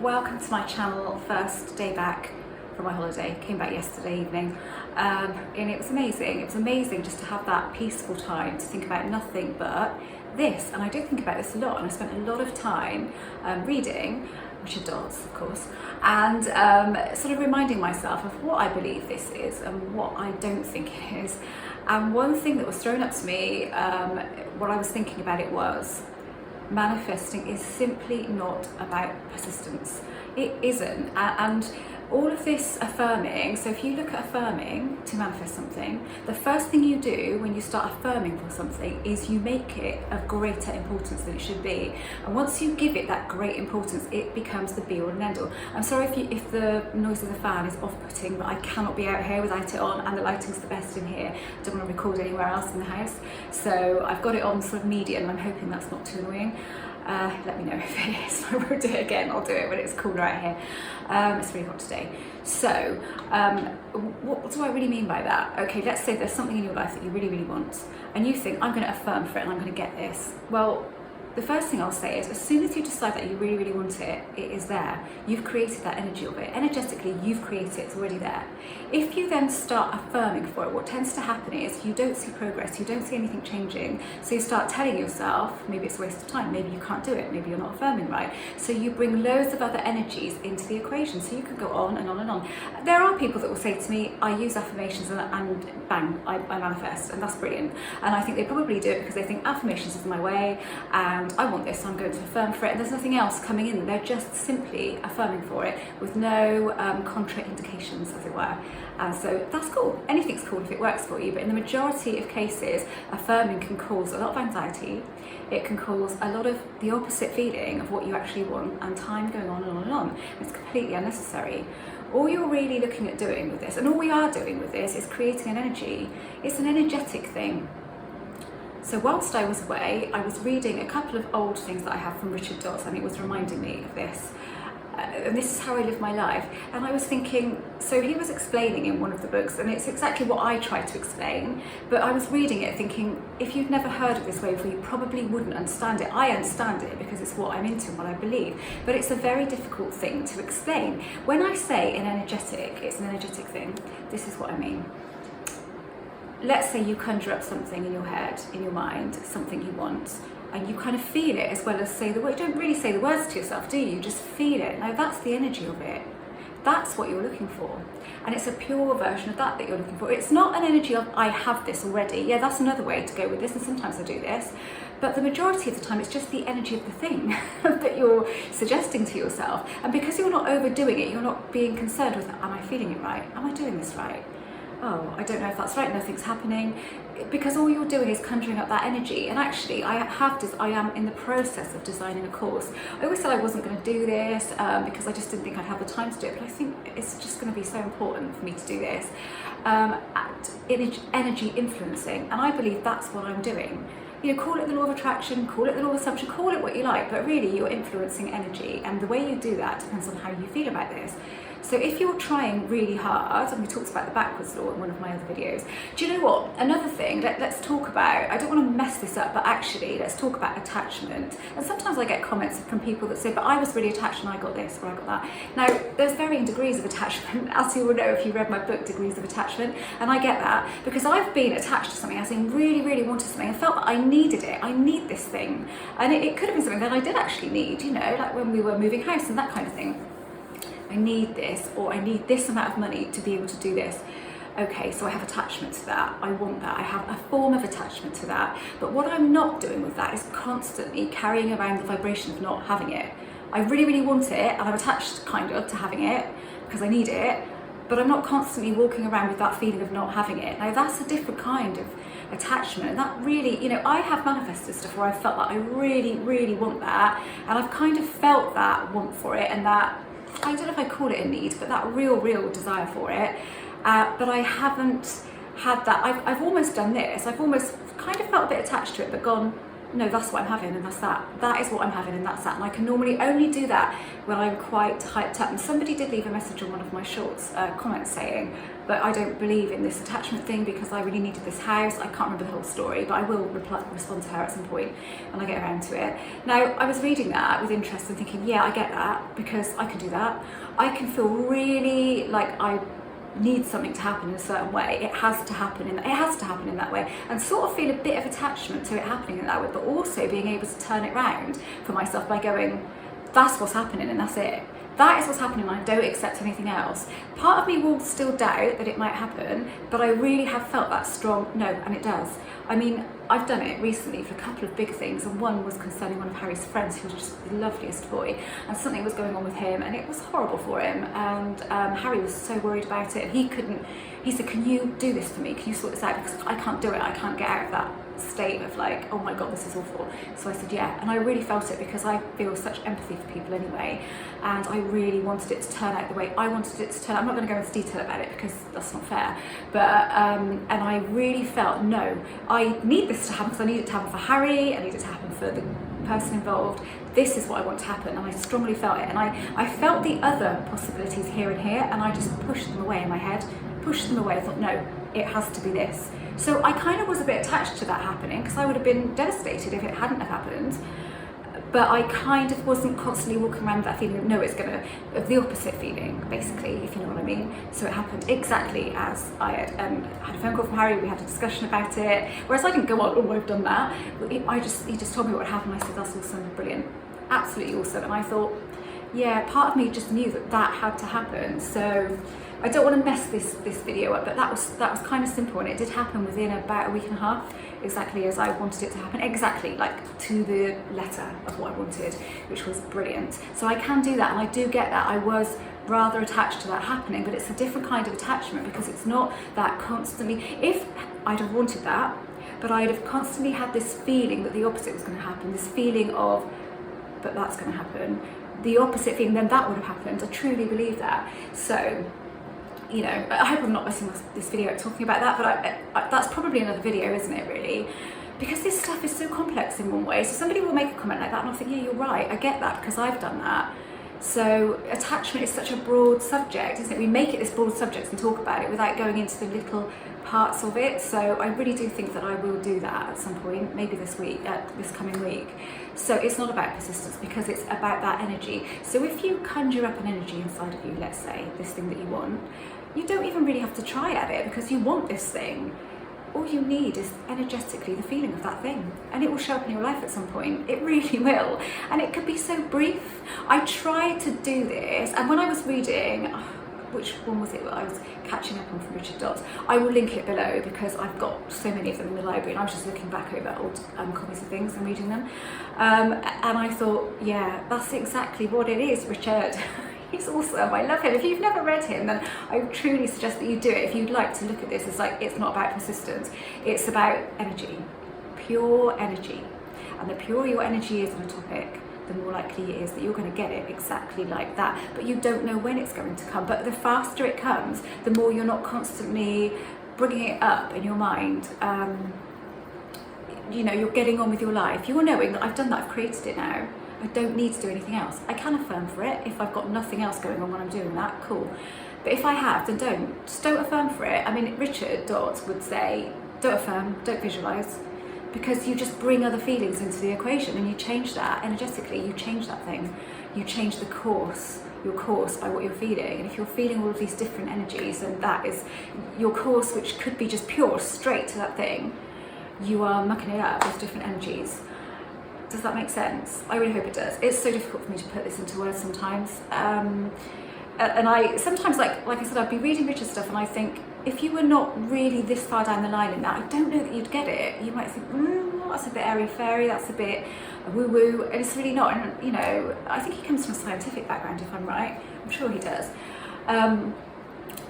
welcome to my channel. First day back from my holiday, came back yesterday evening, and it was amazing. It was amazing just to have that peaceful time to think about nothing but this. And I do think about this a lot, and I spent a lot of time reading Richard Dodds, of course, and sort of reminding myself of what I believe this is and what I don't think it is. And one thing that was thrown up to me while I was thinking about it was, manifesting is simply not about persistence. It isn't. And all of this affirming, so if you look at affirming to manifest something, the first thing you do when you start affirming for something is you make it of greater importance than it should be. And once you give it that great importance, it becomes the be all and end all. I'm sorry if the noise of the fan is off-putting, but I cannot be out here without it on, and the lighting's the best in here. I don't want to record anywhere else in the house. So I've got it on sort of medium. I'm hoping that's not too annoying. Let me know if it is. I won't do it again. I'll do it when it's cooler out here. It's really hot today. So what do I really mean by that? Okay, let's say there's something in your life that you really, really want, and you think, I'm going to affirm for it and I'm going to get this. Well, the first thing I'll say is, as soon as you decide that you really, really want it, it is there. You've created that energy of it. Energetically, you've created it. It's already there. If you then start affirming for it, what tends to happen is you don't see progress. You don't see anything changing. So you start telling yourself, maybe it's a waste of time. Maybe you can't do it. Maybe you're not affirming right. So you bring loads of other energies into the equation. So you can go on and on and on. There are people that will say to me, I use affirmations and bang, I manifest. And that's brilliant. And I think they probably do it because they think affirmations is my way, and I want this, so I'm going to affirm for it, and there's nothing else coming in. They're just simply affirming for it with no contraindications, as it were. And so that's cool. Anything's cool if it works for you, but in the majority of cases, affirming can cause a lot of anxiety. It can cause a lot of the opposite feeling of what you actually want, and time going on and on and on. It's completely unnecessary. All you're really looking at doing with this, and all we are doing with this, is creating an energy. It's an energetic thing. So whilst I was away, I was reading a couple of old things that I have from Richard Dodds, and it was reminding me of this. And this is how I live my life. And I was thinking, so he was explaining in one of the books, and it's exactly what I try to explain, but I was reading it thinking, if you'd never heard it this way before, you probably wouldn't understand it. I understand it because it's what I'm into and what I believe, but it's a very difficult thing to explain. When I say it's an energetic thing, this is what I mean. Let's say you conjure up something in your head, in your mind, something you want, and you kind of feel it as well as say the word. You don't really say the words to yourself, do you? You just feel it. Now that's the energy of it. That's what you're looking for. And it's a pure version of that you're looking for. It's not an energy of, I have this already. Yeah, that's another way to go with this, and sometimes I do this. But the majority of the time, it's just the energy of the thing that you're suggesting to yourself. And because you're not overdoing it, you're not being concerned with, am I feeling it right? Am I doing this right? Oh, I don't know if that's right, nothing's happening, because all you're doing is conjuring up that energy. And actually, I am in the process of designing a course. I always said I wasn't going to do this because I just didn't think I'd have the time to do it, but I think it's just going to be so important for me to do this. Energy influencing, and I believe that's what I'm doing. You know, call it the law of attraction, call it the law of assumption, call it what you like, but really you're influencing energy, and the way you do that depends on how you feel about this. So if you're trying really hard, and we talked about the backwards law in one of my other videos, do you know what? Another thing, let's talk about, I don't want to mess this up, but actually let's talk about attachment. And sometimes I get comments from people that say, but I was really attached and I got this or I got that. Now, there's varying degrees of attachment, as you will know if you read my book, Degrees of Attachment, and I get that because I've been attached to something, as in really, really wanted something. I felt that I needed it. I need this thing. And it could have been something that I did actually need, you know, like when we were moving house and that kind of thing. I need this, or I need this amount of money to be able to do this. Okay, so I have attachment to that. I want that. I have a form of attachment to that. But what I'm not doing with that is constantly carrying around the vibration of not having it. I really, really want it, and I'm attached kind of to having it because I need it, but I'm not constantly walking around with that feeling of not having it. Now that's a different kind of attachment, and that really, you know, I have manifested stuff where I felt like I really, really want that, and I've kind of felt that want for it, and that, I don't know if I call it a need, but that real desire for it. But I haven't had that. I've almost done this. I've almost kind of felt a bit attached to it, but gone, no, that's what I'm having and that's that. That is what I'm having and that's that. And I can normally only do that when I'm quite hyped up. And somebody did leave a message on one of my shorts, comments saying, but I don't believe in this attachment thing because I really needed this house. I can't remember the whole story, but I will respond to her at some point when I get around to it. Now, I was reading that with interest and thinking, yeah, I get that because I can do that. I can feel really like I need something to happen in a certain way. It has to happen in that way, and sort of feel a bit of attachment to it happening in that way, but also being able to turn it round for myself by going, that's what's happening and that's it. That is what's happening and I don't accept anything else. Part of me will still doubt that it might happen, but I really have felt that strong no, and it does. I mean, I've done it recently for a couple of big things, and one was concerning one of Harry's friends who was just the loveliest boy, and something was going on with him and it was horrible for him, and Harry was so worried about it. He said, can you do this for me? Can you sort this out? Because I can't do it. I can't get out of that state of like, oh my god, this is awful. So I said yeah, and I really felt it because I feel such empathy for people anyway, and I really wanted it to turn out the way I wanted it to turn out. I'm not going to go into detail about it because that's not fair, but and I really felt no, I need this to happen because I need it to happen for Harry, I need it to happen for the person involved. This is what I want to happen, and I strongly felt it, and I felt the other possibilities here and here, and I just pushed them away in my head, pushed them away. I thought no, it has to be this. So I kind of was a bit attached to that happening because I would have been devastated if it hadn't have happened, but I kind of wasn't constantly walking around with that feeling of no, it's gonna, of the opposite feeling basically, if you know what I mean. So it happened exactly as I had a phone call from Harry, we had a discussion about it, whereas I didn't go on, oh I've done that, he just told me what happened. I said that's awesome, brilliant, absolutely awesome. And I thought yeah, part of me just knew that that had to happen. So I don't want to mess this video up, but that was kind of simple, and it did happen within about a week and a half, exactly as I wanted it to happen, exactly like to the letter of what I wanted, which was brilliant. So I can do that, and I do get that. I was rather attached to that happening, but it's a different kind of attachment because it's not that constantly. If I'd have wanted that, but I'd have constantly had this feeling that the opposite was going to happen, this feeling of, but that's going to happen, the opposite feeling, then that would have happened. I truly believe that. So you know, I hope I'm not messing this video up talking about that, but that's probably another video, isn't it, really? Because this stuff is so complex in one way. So somebody will make a comment like that and I'll think, yeah, you're right, I get that because I've done that. So attachment is such a broad subject, isn't it? We make it this broad subject and talk about it without going into the little parts of it. So I really do think that I will do that at some point, maybe this week, this coming week. So it's not about persistence because it's about that energy. So if you conjure up an energy inside of you, let's say this thing that you want, you don't even really have to try at it because you want this thing. All you need is energetically the feeling of that thing, and it will show up in your life at some point. It really will, and it could be so brief. I tried to do this, and when I was reading, which one was it that I was catching up on from Richard Dotts? I will link it below because I've got so many of them in the library, and I was just looking back over old copies of things and reading them, and I thought, yeah, that's exactly what it is, Richard. He's awesome, I love him. If you've never read him, then I truly suggest that you do it. If you'd like to look at this, it's like, it's not about persistence, it's about energy, pure energy. And the purer your energy is on a topic, the more likely it is that you're going to get it exactly like that. But you don't know when it's going to come. But the faster it comes, the more you're not constantly bringing it up in your mind. You know, you're getting on with your life. You're knowing that I've done that, I've created it now. I don't need to do anything else. I can affirm for it if I've got nothing else going on when I'm doing that, cool. But if I have, then don't. Just don't affirm for it. I mean, Richard Dotts would say, don't affirm, don't visualise, because you just bring other feelings into the equation and you change that energetically, you change that thing. You change the course, your course by what you're feeling. And if you're feeling all of these different energies, and that is your course, which could be just pure, straight to that thing, you are mucking it up with different energies. Does that make sense? I really hope it does. It's so difficult for me to put this into words sometimes. And I sometimes, like I said, I'd be reading Richard's stuff and I think, if you were not really this far down the line in that, I don't know that you'd get it. You might think, that's a bit airy-fairy, that's a bit woo-woo, and it's really not. And you know, I think he comes from a scientific background, if I'm right. I'm sure he does. And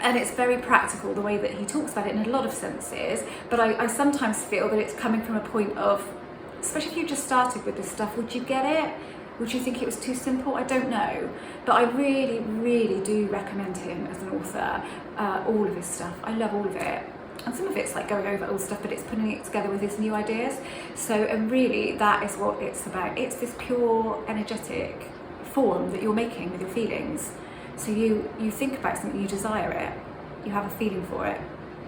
it's very practical, the way that he talks about it in a lot of senses, but I sometimes feel that it's coming from a point of, especially if you just started with this stuff, would you get it? Would you think it was too simple? I don't know. But I really, really do recommend him as an author, all of his stuff. I love all of it. and some of it's like going over old stuff, but it's putting it together with these new ideas. So, and really that is what it's about. It's this pure energetic form that you're making with your feelings. So you think about something, you desire it, you have a feeling for it,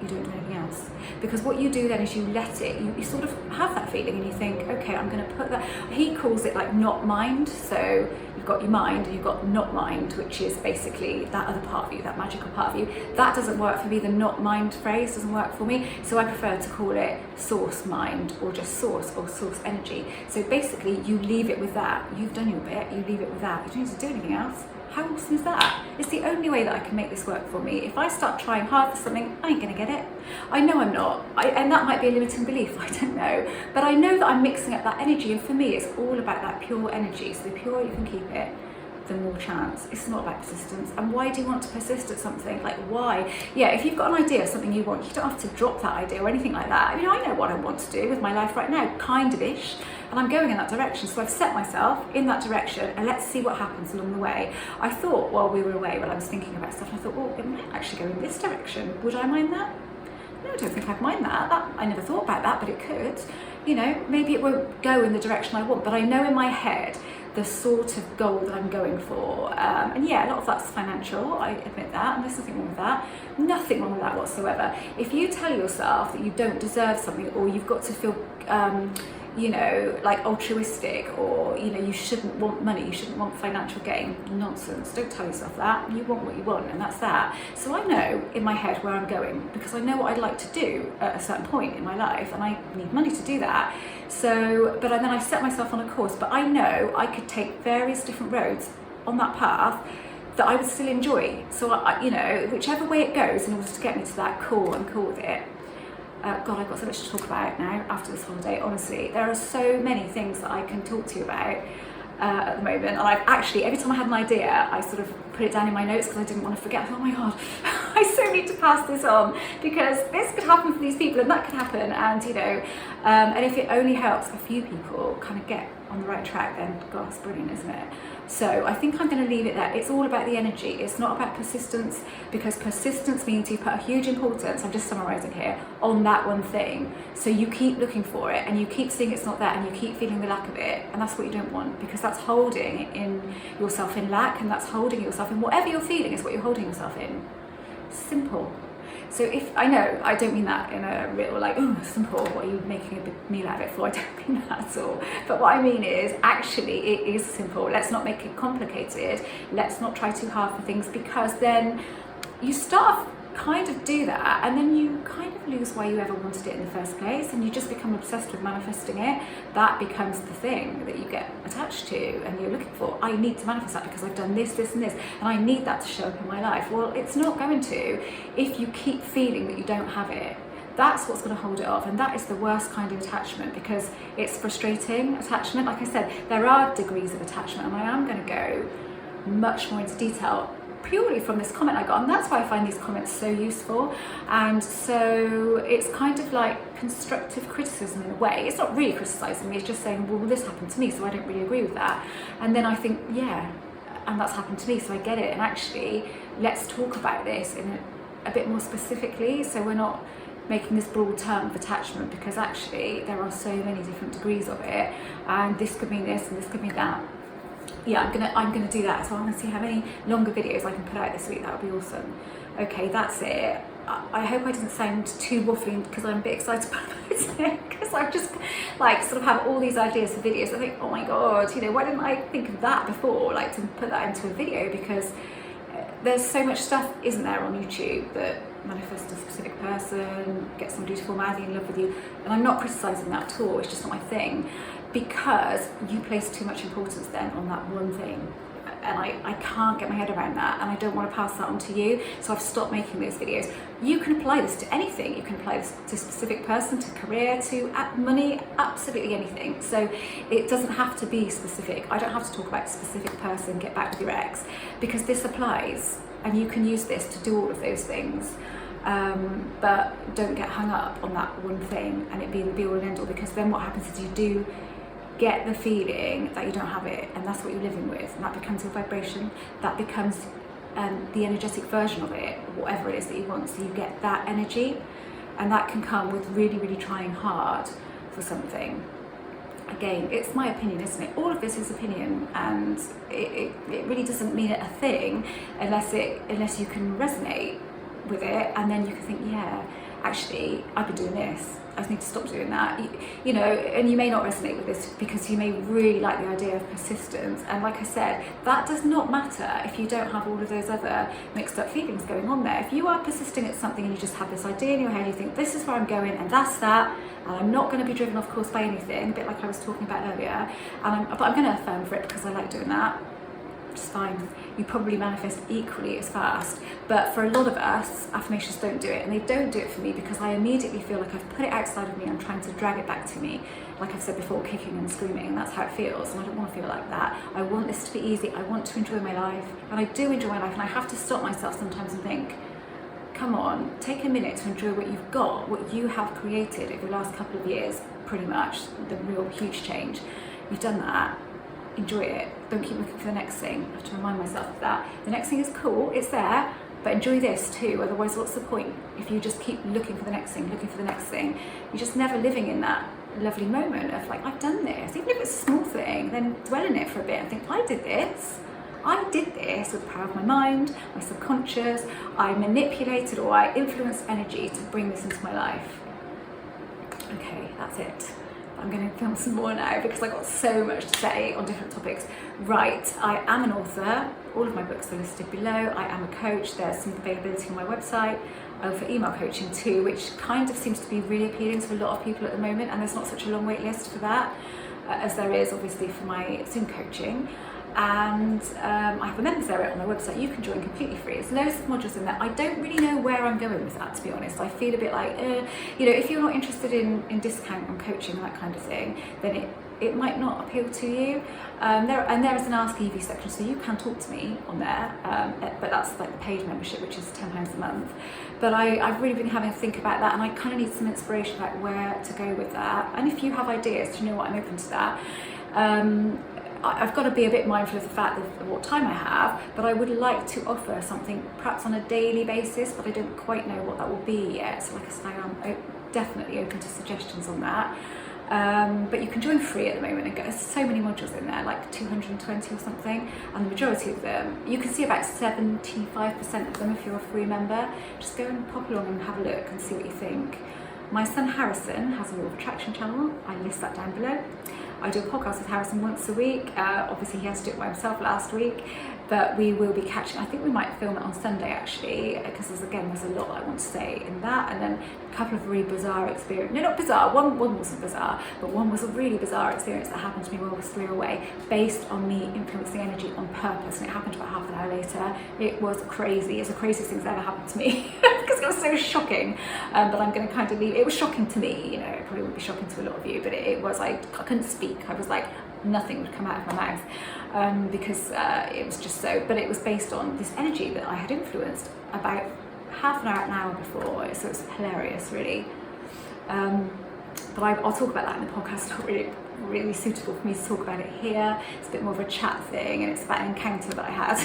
you don't do anything else. Because what you do then is you let it, you sort of have that feeling and you think, okay, I'm going to put that, he calls it like not mind. So you've got your mind and you've got not mind, which is basically that other part of you, that magical part of you. That doesn't work for me. The not mind phrase doesn't work for me. So I prefer to call it source mind, or just source, or source energy. So basically you leave it with that. You've done your bit, you leave it with that. You don't need to do anything else. How awesome is that? It's the only way that I can make this work for me. If I start trying hard for something, I ain't gonna get it. I know I'm not, and that might be a limiting belief, I don't know. But I know that I'm mixing up that energy, and for me, it's all about that pure energy. So the purer you can keep it, the more chance. It's not about persistence. And why do you want to persist at something? Like, why? Yeah, if you've got an idea of something you want, you don't have to drop that idea or anything like that. I mean, I know what I want to do with my life right now, kind of ish, and I'm going in that direction. So I've set myself in that direction, and let's see what happens along the way. I thought while we were away, when I was thinking about stuff, I thought, well, it might actually go in this direction. Would I mind that? No, I don't think I'd mind that. I never thought about that, but it could. You know, maybe it won't go in the direction I want, but I know in my head the sort of goal that I'm going for. And yeah, a lot of that's financial, I admit that, and there's nothing wrong with that. Nothing wrong with that whatsoever. If you tell yourself that you don't deserve something, or you've got to feel you know, like altruistic, or, you know, you shouldn't want money, you shouldn't want financial gain. Nonsense. Don't tell yourself that. You want what you want, and that's that. So I know in my head where I'm going, because I know what I'd like to do at a certain point in my life, and I need money to do that. So, but then I set myself on a course, but I know I could take various different roads on that path that I would still enjoy. So, you know, whichever way it goes in order to get me to that cool, I'm cool with it. God, I've got so much to talk about now after this holiday. Honestly, there are so many things that I can talk to you about at the moment, and I've actually, every time I had an idea, I sort of put it down in my notes because I didn't want to forget. I thought, oh my God, I so need to pass this on, because this could happen for these people and that could happen, and you know, and if it only helps a few people kind of get on the right track, then God, it's brilliant, isn't it? So I think I'm going to leave it there. It's all about the energy. It's not about persistence, because persistence means you put a huge importance, I'm just summarising here, on that one thing. So you keep looking for it, and you keep seeing it's not there, and you keep feeling the lack of it, and that's what you don't want, because that's holding in yourself in lack, and that's holding yourself in whatever you're feeling is what you're holding yourself in. Simple. So if, I know, I don't mean that in a real like, oh, simple, what are you making a big meal out of it for? I don't mean that at all. But what I mean is, actually, it is simple. Let's not make it complicated. Let's not try too hard for things, because then you start kind of do that, and then you kind of lose why you ever wanted it in the first place, and you just become obsessed with manifesting it. That becomes the thing that you get attached to and you're looking for. I need to manifest that because I've done this, this and this, and I need that to show up in my life. Well, it's not going to if you keep feeling that you don't have it. That's what's going to hold it off, and that is the worst kind of attachment, because it's frustrating attachment. Like I said, there are degrees of attachment, and I am going to go much more into detail purely from this comment I got, and that's why I find these comments so useful. And so it's kind of like constructive criticism in a way. It's not really criticising me, it's just saying, well, this happened to me, so I don't really agree with that. And then I think, yeah, and that's happened to me, so I get it, and actually let's talk about this in a bit more specifically, so we're not making this broad term of attachment, because actually there are so many different degrees of it, and this could mean this and this could mean that. Yeah, I'm gonna do that. So I'm gonna see how many longer videos I can put out this week. That would be awesome. Okay, that's it. I hope I didn't sound too waffling, because I'm a bit excited about it, because I just like sort of have all these ideas for videos. I think, oh my God, you know, why didn't I think of that before, like to put that into a video? Because there's so much stuff, isn't there, on YouTube that manifest a specific person, get somebody to fall madly in love with you, and I'm not criticising that at all, it's just not my thing, because you place too much importance then on that one thing, and I can't get my head around that, and I don't want to pass that on to you, so I've stopped making those videos. You can apply this to anything. You can apply this to a specific person, to career, to money, absolutely anything. So it doesn't have to be specific. I don't have to talk about a specific person, get back with your ex, because this applies, and you can use this to do all of those things. But don't get hung up on that one thing and it being the be all and end all, because then what happens is you do get the feeling that you don't have it, and that's what you're living with, and that becomes your vibration, that becomes the energetic version of it, whatever it is that you want. So you get that energy, and that can come with really, really trying hard for something. Again, it's my opinion, isn't it? All of this is opinion, and it really doesn't mean a thing unless you can resonate with it, and then you can think, yeah, actually, I've been doing this, I need to stop doing that. You know, and you may not resonate with this because you may really like the idea of persistence. And like I said, that does not matter if you don't have all of those other mixed up feelings going on there. If you are persisting at something and you just have this idea in your head, you think, this is where I'm going and that's that, and I'm not going to be driven off course by anything, a bit like I was talking about earlier, but I'm going to affirm for it because I like doing that. It's fine. You probably manifest equally as fast, but for a lot of us, affirmations don't do it, and they don't do it for me because I immediately feel like I've put it outside of me. I'm trying to drag it back to me, like I've said before, kicking and screaming, and that's how it feels, and I don't want to feel like that. I want this to be easy. I want to enjoy my life, and I do enjoy my life, and I have to stop myself sometimes and think, come on, take a minute to enjoy what you've got, what you have created over the last couple of years, pretty much, the real huge change. You've done that. Enjoy it. Don't keep looking for the next thing. I have to remind myself of that. The next thing is cool, it's there, but enjoy this too. Otherwise, what's the point if you just keep looking for the next thing, You're just never living in that lovely moment of like, I've done this. Even if it's a small thing, then dwell in it for a bit and think, I did this with the power of my mind, my subconscious. I manipulated or I influenced energy to bring this into my life. Okay, that's it. I'm going to film some more now because I've got so much to say on different topics. Right, I am an author. All of my books are listed below. I am a coach. There's some availability on my website for email coaching too, which kind of seems to be really appealing to a lot of people at the moment, and there's not such a long wait list for that as there is obviously for my Zoom coaching. And I have a members area on my website you can join completely free. There's loads of modules in there. I don't really know where I'm going with that, to be honest. I feel a bit like, you know, if you're not interested in discount on coaching and that kind of thing, then it might not appeal to you. There is an Ask Evie section, so you can talk to me on there, but that's like the paid membership, which is £10 a month. But I've really been having to think about that, and I kind of need some inspiration about where to go with that. And if you have ideas, you know what, I'm open to that. I've got to be a bit mindful of the fact of what time I have, but I would like to offer something perhaps on a daily basis, but I don't quite know what that will be yet. So like I said, I am definitely open to suggestions on that. But you can join free at the moment and get so many modules in there, like 220 or something, and the majority of them, you can see about 75% of them if you're a free member. Just go and pop along and have a look and see what you think. My son Harrison has a Law of Attraction channel. I list that down below. I do a podcast with Harrison once a week. Obviously he has to do it by himself last week, but we will be catching, I think we might film it on Sunday actually, because there's a lot I want to say in that, and then a couple of really bizarre experiences. No, not bizarre, one wasn't bizarre, but one was a really bizarre experience that happened to me while I was 3 away, based on me influencing energy on purpose, and it happened about half an hour later. It was crazy. It's the craziest thing that's ever happened to me, because it was so shocking, but I'm going to kind of leave, it was shocking to me, you know, it probably wouldn't be shocking to a lot of you, but it was like, I couldn't speak. I was like, nothing would come out of my mouth because it was just so, but it was based on this energy that I had influenced about half an hour before, so it's hilarious really. But I'll talk about that in the podcast. It's not really suitable for me to talk about it here. It's a bit more of a chat thing, and it's about an encounter that I had.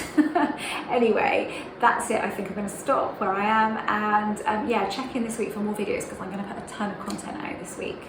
Anyway, that's it. I think I'm going to stop where I am, and yeah, check in this week for more videos because I'm going to put a ton of content out this week.